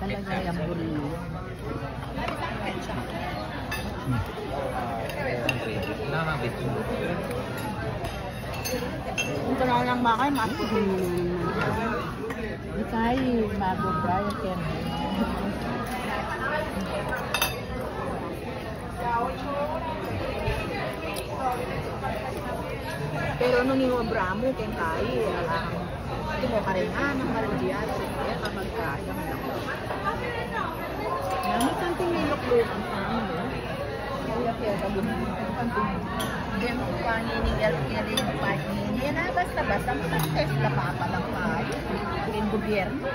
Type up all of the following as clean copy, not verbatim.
Talaga yung burilo. Ito na lang makay, matigil mo naman. Di tayo mabobra yung kempo. Pero nung iwabra mo, kaya tayo, hindi mo karingan ng marandiyan. Kaya kapag kaya mo lang. Namin kanting may lukluk ang pangin. Kaya pag-ibig. Kaya kung panginigal yung panginin, yan na basta-basta mag-test na pa lang tayo. Yung gobyerno.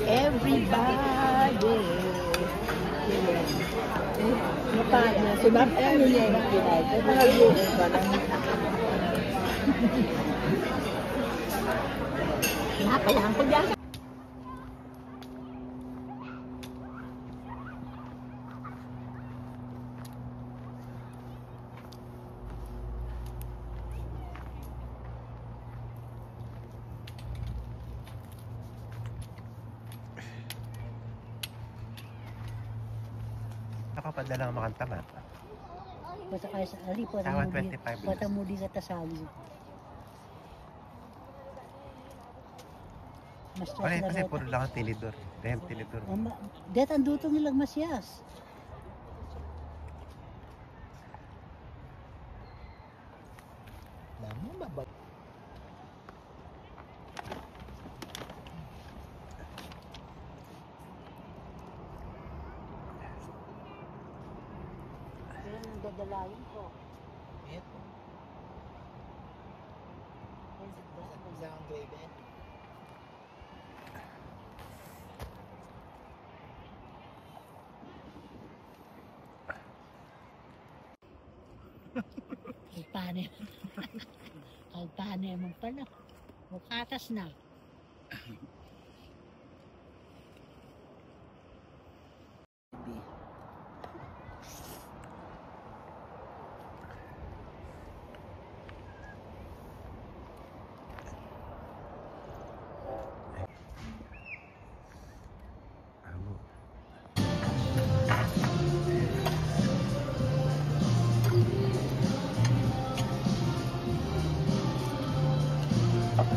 Everybody. Mapanya. Sebab ano niya yung pinay. Nag-iuwi ba lang? Napayang ko dyan. Nakapadala ang makanta ba? Basta kaya sa ali, Tawa 25 pata mudi ka tasali. Wala kasi puro lang ang tinidor. Dahil tinidor. Det ang duto nilang masyas. Lama ba? Dadalayin ko. Ito. Sa ang grade eh. Alpane. Alpane mo pala. Mukatas na.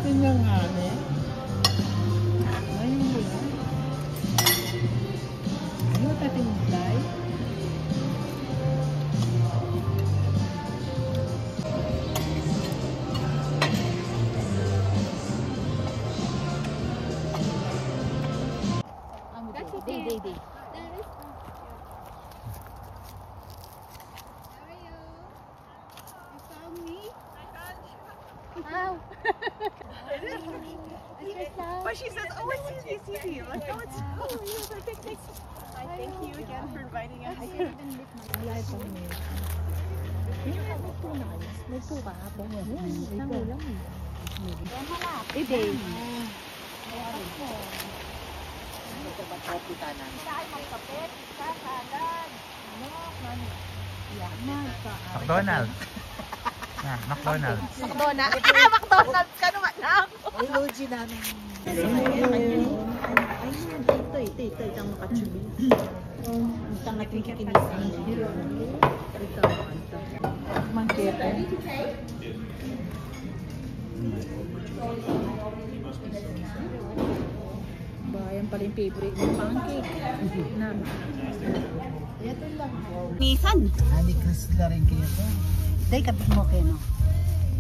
Tingnan nga eh. Ayun mo yan. Ano tatinglay? That's okay. Day. Wow. But she says, oh, it's easy. Like, oh, it's a picnic. I thank you again for inviting us. Wala ito mo. May tuka po. Isang ulam eh. Ide. McDonald's. McDonald's. McDonald's ka naman na. Ay, logi namin. Ito. Itang makachubi. Itang ating kikinisa. Ito. Mangkete. Bayan pala yung favorite ng pancake. Ito lang. Nisan. Ani Chris la rin kayo to. Day, kapit mo kayo, no?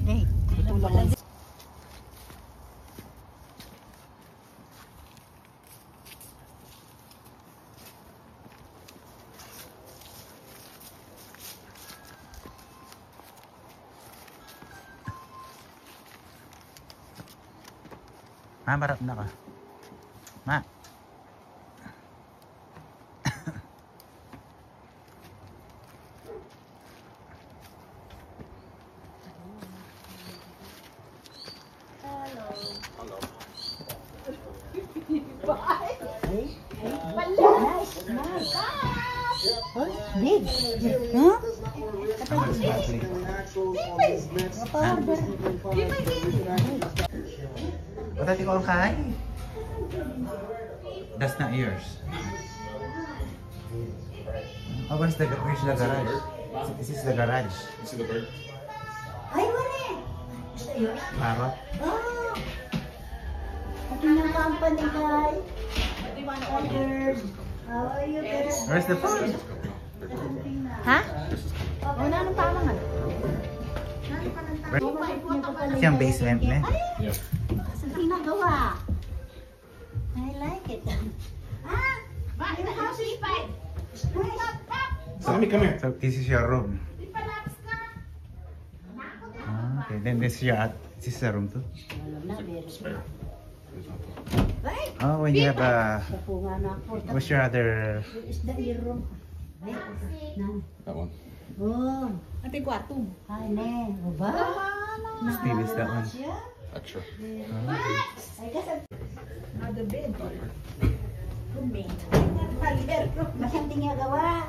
Day, tulong lang. Ma, marap na ka. Ma. Big. Huh? Dati ko ang kain. That's not yours. Oh, where's the garage? This is the garage. You see the bird? Ay, wala. Parrot. Oh. Ito yung company, guys. Bird. How are you, bird? Where's the food? Ha? O, ano pa mga? Ito yung basement na. Yeah. Saan ginagawa? I like it. Ah! In the house is fine. Sammy, come here. So this is your room. Okay, then this is the room too. Spare. Oh, when you have a, Kapunga na ako. what's your other? Is the room? That one. Oh, Ate kwarto. ay ne. Ba? Steve is that one. Extra. Ay, kasi The bed. bakit hindi niya gawa?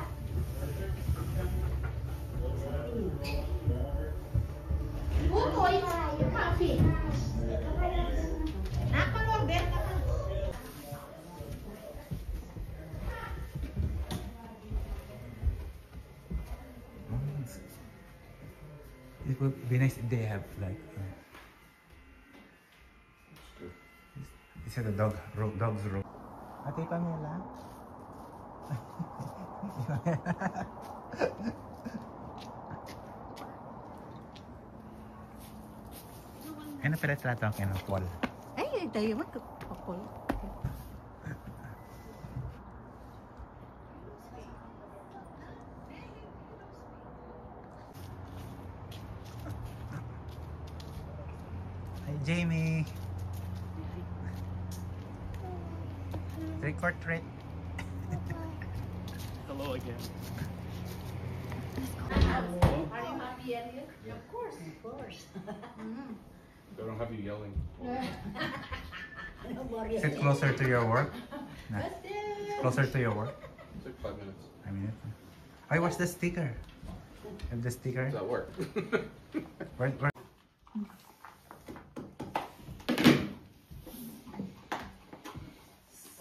Bukoy na yung coffee. Order ka pa. It would be nice if they have like. This is the dog's room. Ate Pamela. Ano pala trato ang kinapol? Ay, tayo magkapapol. Hi, Jamie. Trick or treat. Hello again. Are you happy, Elliot? Of course. They don't have you yelling. No worry. Sit closer to your work. Nah. Closer to your work. It took 5 minutes. I mean it. I watch the sticker. Have the sticker. Does that work? Where?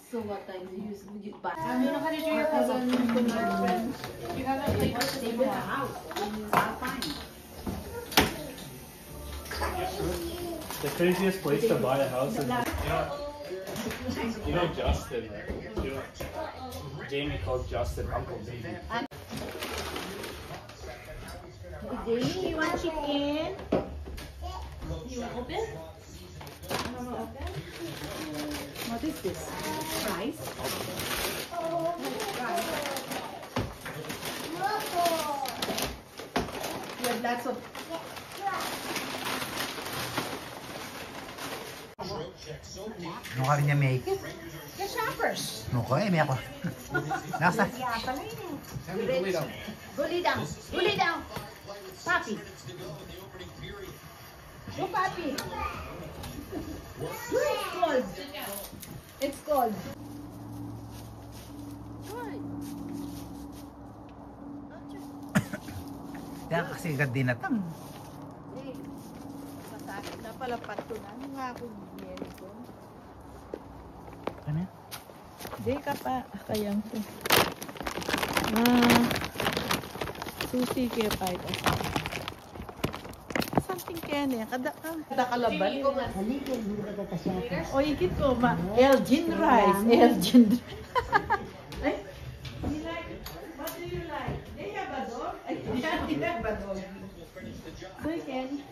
So what time do you use? Would you buy? I'm gonna do your cousin to my friends. You haven't played with the neighbor house. Fine. The craziest place to buy a house is, you know Justin, right? You know, Jamie called Justin Uncle Baby. Jamie, you want chicken? You want open? What is this? Rice? You have lots of... Mukha rin niya make it. The shoppers. Mukha eh, may ako. Nasa? Kaya pala yun. Bully down. Bully down. Papi. Go, Papi. It's cold. It's cold. Kaya kasi gandi na tang. Masakit na pala patunan. Nga akong biyeri ko. Ano? Di ka pa. Kayang to. Susi kaya pa ito. Something kaya niya. Kada kalaban. Haligyan, mura ka kasya. O ikit ko ma. Elgin rice. Elgin rice. Ay. What do you like? They have a dog? Ay, they have a dog. So you can.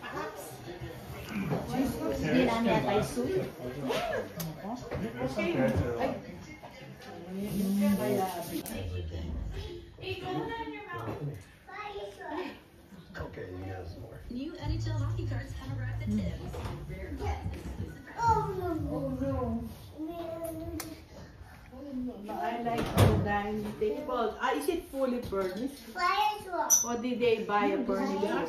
Hindi na niya tayo suyo. Okay. Ay. New NHL hockey cards have arrived at Tim's. Rare I like the dining table. Is it fully furnished? Or did they buy a furniture?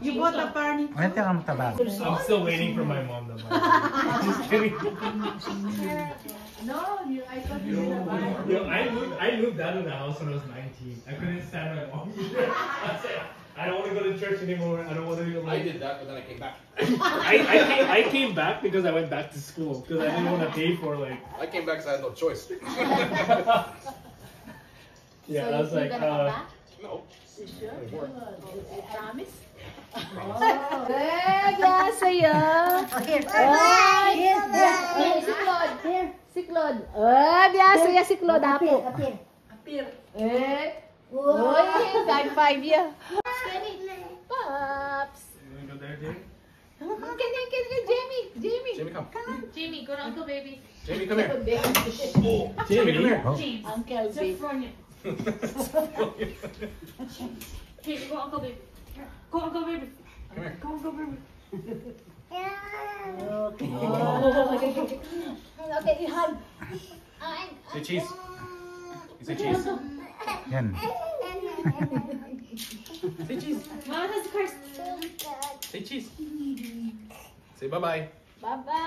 You bought a furniture? Ano ka mataba? I'm still waiting for my mom to buy it. Just kidding. No, I thought you were buy it. Yo, I moved out of the house when I was 19. I couldn't stand my mom. I said, I don't want to go to church anymore. I don't want to do I did that, but then I came back. I came back because I went back to school because I didn't want to pay for like. I came back because I had no choice. Yeah, So I was you're like, gonna come back? No. You sure? You promise? Eh, biasa ya. Si Claude. Si Claude. Biasa ya si Claude ako. Apir. Uy, high five ya. Pops. You wanna go there, Jamie? Can Jamie. Jamie, come. Jamie, go to Uncle Baby. Jamie, come here. Jamie, come here. Oh. Uncle Baby. Jamie, go Uncle Baby. Go Uncle Baby. Come here. Go Uncle Baby. Okay, you hug. Say cheese. You say cheese. Yan. Say cheese. Mama has the cars. Say cheese. Say bye-bye. Bye-bye.